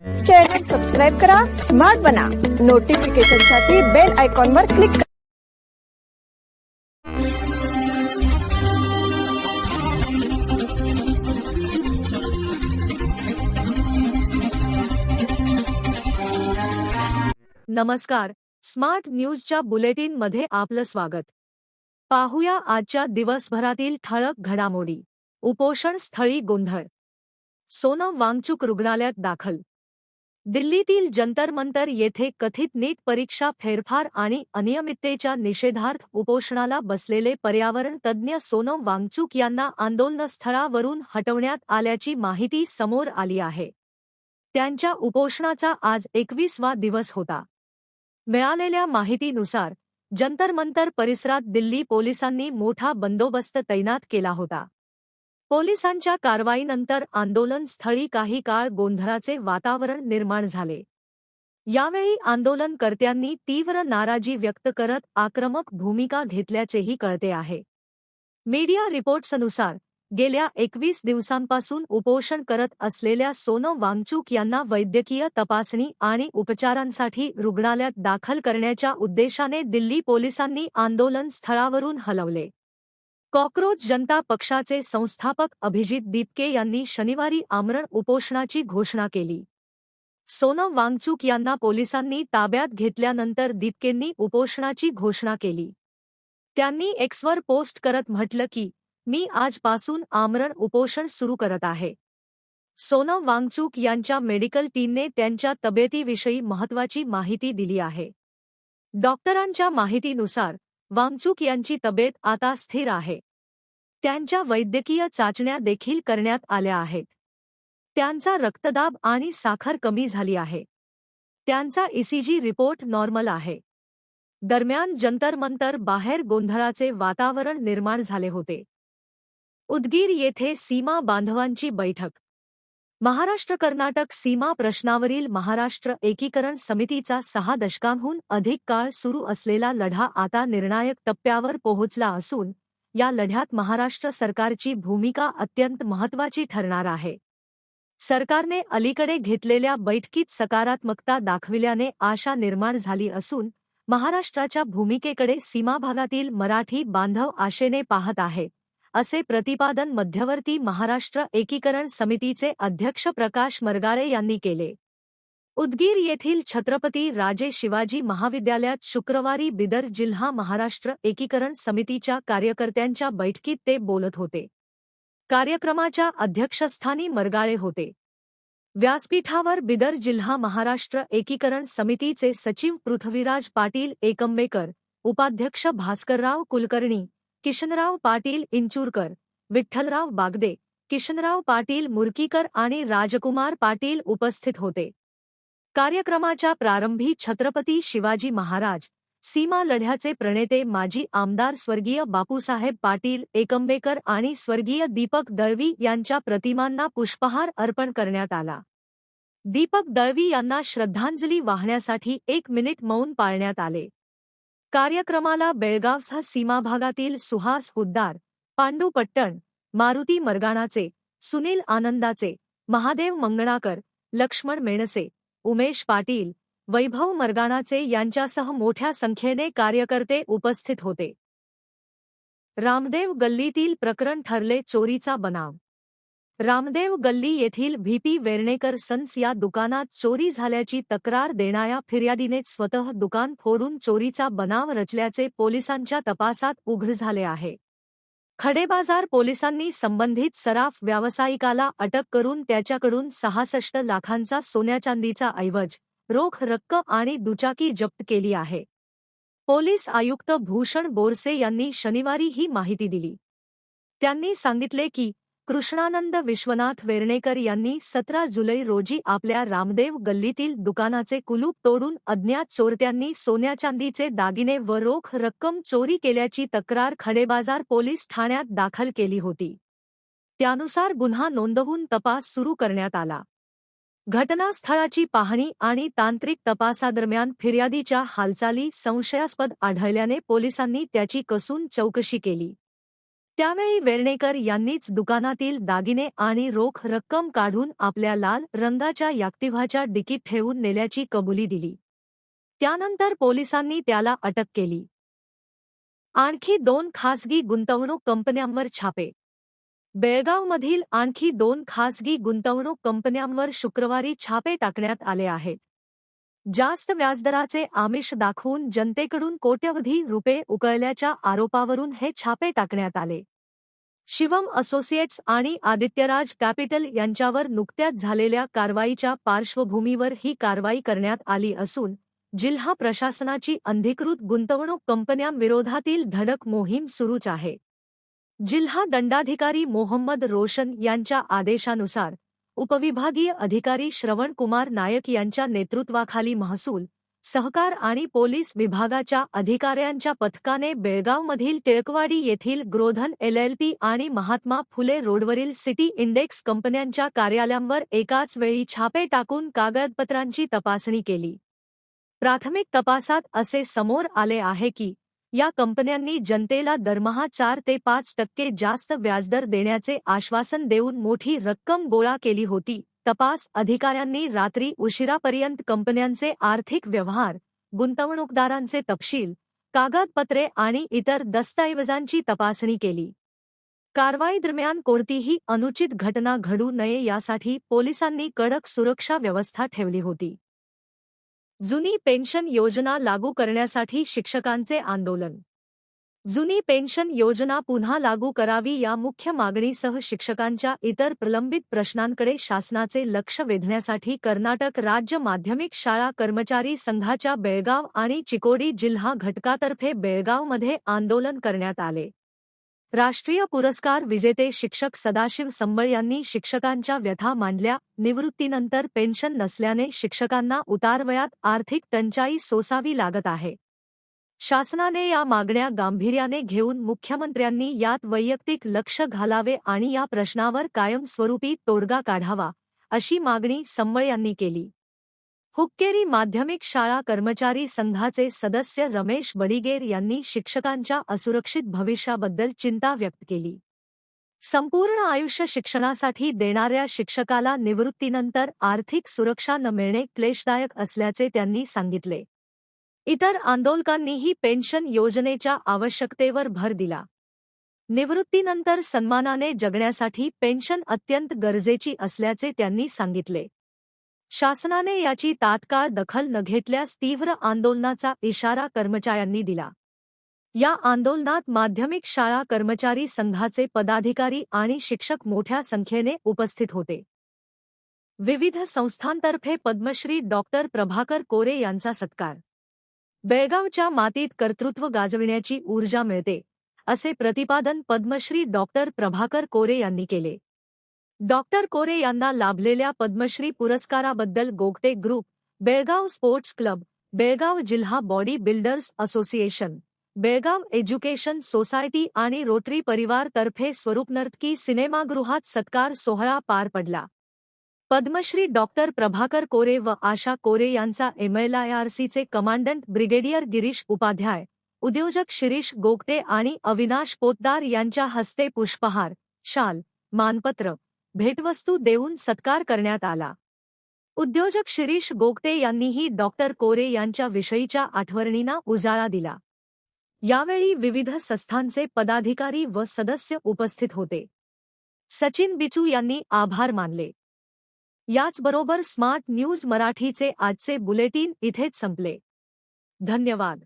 Channel subscribe करा, smart बना, नोटिफिकेशनसाठी bell आयकॉनवर क्लिक करा. नमस्कार, स्मार्ट न्यूजच्या बुलेटिन मध्ये आपलं स्वागत. पाहूया आजच्या दिवसभरातील ठळक घडामोडी. उपोषण स्थळी गोंधळ, सोनम वांगचुक रुग्णालयात दाखल. दिल्लीतील जंतर मंतर येथे कथित नीट परीक्षा फेरफार आणि अनियमिततेच्या निषेधार्थ उपोषणाला बसलेले पर्यावरण तज्ज्ञ सोनम वांगचुक यांना आंदोलनस्थळावरून हटवण्यात आल्याची माहिती समोर आली आहे. त्यांच्या उपोषणाचा आज 21वा दिवस होता. मिळालेल्या माहितीनुसार जंतर मंतर परिसरात दिल्ली पोलिसांनी मोठा बंदोबस्त तैनात केला होता. पोलिसांच्या कारवाईनंतर आंदोलनस्थळी काही काळ गोंधळाचे वातावरण निर्माण झाले. यावेळी आंदोलनकर्त्यांनी तीव्र नाराजी व्यक्त करत आक्रमक भूमिका घेतल्याचेही कळते आहे. मीडिया रिपोर्ट्सनुसार गेल्या 21 दिवसांपासून उपोषण करत असलेल्या सोनम वांगचुक यांना वैद्यकीय तपासणी आणि उपचारांसाठी रुग्णालयात दाखल करण्याच्या उद्देशाने दिल्ली पोलिसांनी आंदोलनस्थळावरून हलवले. कॉकरोच जनता पक्षाचे संस्थापक अभिजित दीपके यांनी शनिवारी आमरण उपोषणाची घोषणा केली. सोनम वांगचुक यांना पोलिसांनी ताब्यात घेतल्यानंतर दीपकेंनी उपोषणाची घोषणा केली. त्यांनी एक्सवर पोस्ट करत म्हटलं की, मी आजपासून आमरण उपोषण सुरू करत आहे. सोनम वांगचुक यांच्या मेडिकल टीमने त्यांच्या तब्येतीविषयी महत्त्वाची माहिती दिली आहे. डॉक्टरांच्या माहितीनुसार वांगचुक यांची तब्येत आता स्थिर आहे. त्यांच्या वैद्यकीय चाचण्या देखील करण्यात आल्या आहेत. त्यांचा रक्तदाब आणि साखर कमी झाली आहे. त्यांचा ECG रिपोर्ट नॉर्मल आहे. दरम्यान जंतर मंतर बाहेर गोंधळाचे वातावरण निर्माण झाले होते. उदगीर येथे सीमा बांधवांची बैठक. महाराष्ट्र-कर्नाटक सीमा प्रश्नावरील महाराष्ट्र एकीकरण समितीचा 6 दशकांहून अधिक काळ सुरू असलेला लढा आता निर्णायक टप्प्यावर पोहोचला असून या लढ्यात महाराष्ट्र सरकारची भूमिका अत्यंत महत्त्वाची ठरणार आहे. सरकारने अलीकडे घेतलेल्या बैठकीत सकारात्मकता दाखविल्याने आशा निर्माण झाली असून महाराष्ट्राच्या भूमिकेकडे सीमाभागातील मराठी बांधव आशेने पाहत आहेत, असे प्रतिपादन मध्यवर्ती महाराष्ट्र एकीकरण समितीचे अध्यक्ष प्रकाश मरगाळे यांनी केले. उदगीर येथील छत्रपती राजे शिवाजी महाविद्यालयात शुक्रवारी बिदर जिल्हा महाराष्ट्र एकीकरण समितीच्या कार्यकर्त्यांच्या बैठकीत ते बोलत होते. कार्यक्रमाच्या अध्यक्षस्थानी मरगाळे होते. व्यासपीठावर बिदर जिल्हा महाराष्ट्र एकीकरण समितीचे सचिव पृथ्वीराज पाटील एकंबेकर, उपाध्यक्ष भास्करराव कुलकर्णी, किशनराव पाटील इंचूरकर, विठ्ठलराव बागदे, किशनराव पाटील मुरकीकर आणि राजकुमार पाटील उपस्थित होते. कार्यक्रमाच्या प्रारंभी छत्रपती शिवाजी महाराज सीमा लढ्याचे प्रणेते माजी आमदार स्वर्गीय बापूसाहेब पाटील एकंबेकर आणि स्वर्गीय दीपक दळवी यांच्या प्रतिमांना पुष्पहार अर्पण करण्यात आला. दीपक दळवी यांना श्रद्धांजली वाहण्यासाठी 1 मिनिट मौन पाळण्यात आले. कार्यक्रमाला बेळगावसह सीमाभागातील सुहास हुद्दार, पांडू पट्टण, मारुती मरगाणाचे, सुनील आनंदाचे, महादेव मंगणाकर, लक्ष्मण मेणसे, उमेश पाटील, वैभव मरगाणाचे यांच्यासह मोठ्या संख्येने कार्यकर्ते उपस्थित होते. रामदेव गल्लीतील प्रकरण ठरले चोरीचा बनाव. रामदेव गल्ली येथील VP वेर्णेकर सन्स या दुकानात चोरी झाल्याची तक्रार देणाऱ्या फिर्यादीनेच स्वतः दुकान फोडून चोरीचा बनाव रचल्याचे पोलिसांच्या तपासात उघड झाले आहे. खडेबाजार पोलिसांनी संबंधित सराफ व्यावसायिकाला अटक करून त्याच्याकडून 66 लाखांचा सोन्याचांदीचा ऐवज, रोख रक्कम आणि दुचाकी जप्त केली आहे. पोलीस आयुक्त भूषण बोरसे यांनी शनिवारी ही माहिती दिली. त्यांनी सांगितले की, कृष्णानंद विश्वनाथ वेर्णेकर यांनी 17 जुलै रोजी आपल्या रामदेव गल्लीतील दुकानाचे कुलूप तोडून अज्ञात चोरट्यांनी सोन्याचांदीचे दागिने व रोख रक्कम चोरी केल्याची तक्रार खडेबाजार पोलीस ठाण्यात दाखल केली होती. त्यानुसार गुन्हा नोंदवून तपास सुरू करण्यात आला. घटनास्थळाची पाहणी आणि तांत्रिक तपासादरम्यान फिर्यादीच्या हालचाली संशयास्पद आढळल्याने पोलिसांनी त्याची कसून चौकशी केली. त्यावेळी वेर्णेकर यांनीच दुकानातील दागिने आणि रोख रक्कम काढून आपल्या लाल रंगाच्या ॲक्टिव्हाच्या डिकीत ठेवून नेल्याची कबुली दिली. त्यानंतर पोलिसांनी त्याला अटक केली. आणखी 2 खासगी गुंतवणूक कंपन्यांवर छापे. बेळगावमधील आणखी 2 खासगी गुंतवणूक कंपन्यांवर शुक्रवारी छापे टाकण्यात आले आहेत. जास्त व्याजदराचे आमिष दाखवून जनतेकडून कोट्यवधी रुपये उकळल्याच्या आरोपावरून हे छापे टाकण्यात आले. शिवम असोसिएट्स आणि आदित्यराज कॅपिटल यांच्यावर नुकत्याच झालेल्या कारवाईच्या पार्श्वभूमीवर ही कारवाई करण्यात आली असून जिल्हा प्रशासनाची अधिकृत गुंतवणूक कंपन्यांविरोधातील धडक मोहीम सुरूच आहे. जिल्हा दंडाधिकारी मोहम्मद रोशन यांच्या आदेशानुसार उपविभागीय अधिकारी श्रवण कुमार नायक यांच्या नेतृत्वाखाली महसूल, सहकार आणि पोलीस विभागाच्या अधिकाऱ्यांच्या पथकाने बेळगावमधील टिळकवाडी येथील ग्रोधन LLP आणि महात्मा फुले रोडवरील सिटी इंडेक्स कंपन्यांच्या कार्यालयांवर एकाच वेळी छापे टाकून कागदपत्रांची तपासणी केली. प्राथमिक तपासात असे समोर आले आहे की या कंपन्यांनी जनतेला दरमहा 4 ते 5% जास्त व्याजदर देण्याचे आश्वासन देऊन मोठी रक्कम गोळा केली होती. तपास अधिकाऱ्यांनी रात्री उशिरापर्यंत कंपन्यांचे आर्थिक व्यवहार, गुंतवणूकदारांचे तपशील, कागदपत्रे आणि इतर दस्तऐवजांची तपासणी केली. कारवाई दरम्यान कोणतीही अनुचित घटना घडू नये यासाठी पोलिसांनी कडक सुरक्षा व्यवस्था ठेवली होती. जुनी पेन्शन योजना लागू करण्यासाठी शिक्षकांचे आंदोलन. जुनी पेन्शन योजना पुन्हा लागू करावी या मुख्य मागणीसह शिक्षकांच्या इतर प्रलंबित प्रश्नांकडे शासनाचे लक्ष वेधण्यासाठी कर्नाटक राज्य माध्यमिक शाळा कर्मचारी संघाच्या बेळगाव आणि चिकोडी जिल्हा घटकातर्फे बेळगावमध्ये आंदोलन करण्यात आले. राष्ट्रीय पुरस्कार विजेते शिक्षक सदाशिव संबळ यांनी शिक्षकांच्या व्यथा मांडल्या. निवृत्तीनंतर पेन्शन नसल्याने शिक्षकांना उतारवयात आर्थिक टंचाई सोसावी लागत आहे. शासनाने या मागण्या गांभीर्याने घेऊन मुख्यमंत्र्यांनी यात वैयक्तिक लक्ष घालावे आणि या प्रश्नावर कायमस्वरूपी तोडगा काढावा, अशी मागणी संबळ यांनी केली. हुक्केरी माध्यमिक शाळा कर्मचारी संघाचे सदस्य रमेश बडिगेर यांनी शिक्षकांच्या असुरक्षित भविष्याबद्दल चिंता व्यक्त केली. संपूर्ण आयुष्य शिक्षणासाठी देणाऱ्या शिक्षकाला निवृत्तीनंतर आर्थिक सुरक्षा न मिळणे क्लेशदायक असल्याचे त्यांनी सांगितले. इतर आंदोलकांनीही पेन्शन योजनेच्या आवश्यकतेवर भर दिला. निवृत्तीनंतर सन्मानाने जगण्यासाठी पेन्शन अत्यंत गरजेची असल्याचे त्यांनी सांगितले. शासनाने याची तात्काळ दखल न घेतल्यास तीव्र आंदोलनाचा इशारा कर्मचाऱ्यांनी दिला. या आंदोलनात माध्यमिक शाळा कर्मचारी संघाचे पदाधिकारी आणि शिक्षक मोठ्या संख्येने उपस्थित होते. विविध संस्थांतर्फे पद्मश्री डॉक्टर प्रभाकर कोरे यांचा सत्कार. बेळगावच्या मातीत कर्तृत्व गाजविण्याची ऊर्जा मिळते, असे प्रतिपादन पद्मश्री डॉक्टर प्रभाकर कोरे यांनी केले. डॉक्टर कोरे यांना लाभलेल्या पद्मश्री पुरस्काराबद्दल Gogate group, Belgaum sports club, Belgaum जिल्हा body builders association, Belgaum education society आणि रोटरी परिवार तर्फे स्वरूपनर्तकी सिनेमागृहात सत्कार सोहळा पार पडला. पद्मश्री डॉक्टर प्रभाकर कोरे व आशा कोरे यांचा MLIRCचे कमांडंट ब्रिगेडियर गिरीश उपाध्याय, उद्योजक शिरीष गोगटे आणि अविनाश पोतदार यांच्या हस्ते पुष्पहार, शाल, मानपत्र, भेटवस्तू देऊन सत्कार करण्यात आला. उद्योजक शिरीष गोगटे यांनीही डॉक्टर कोरे यांच्या विषयीच्या आठवणींना उजाळा दिला. यावेळी विविध संस्थांचे पदाधिकारी व सदस्य उपस्थित होते. सचिन बिचू यांनी आभार मानले. याचबरोबर स्मार्ट न्यूज मराठीचे आजचे बुलेटिन इथेच संपले. धन्यवाद.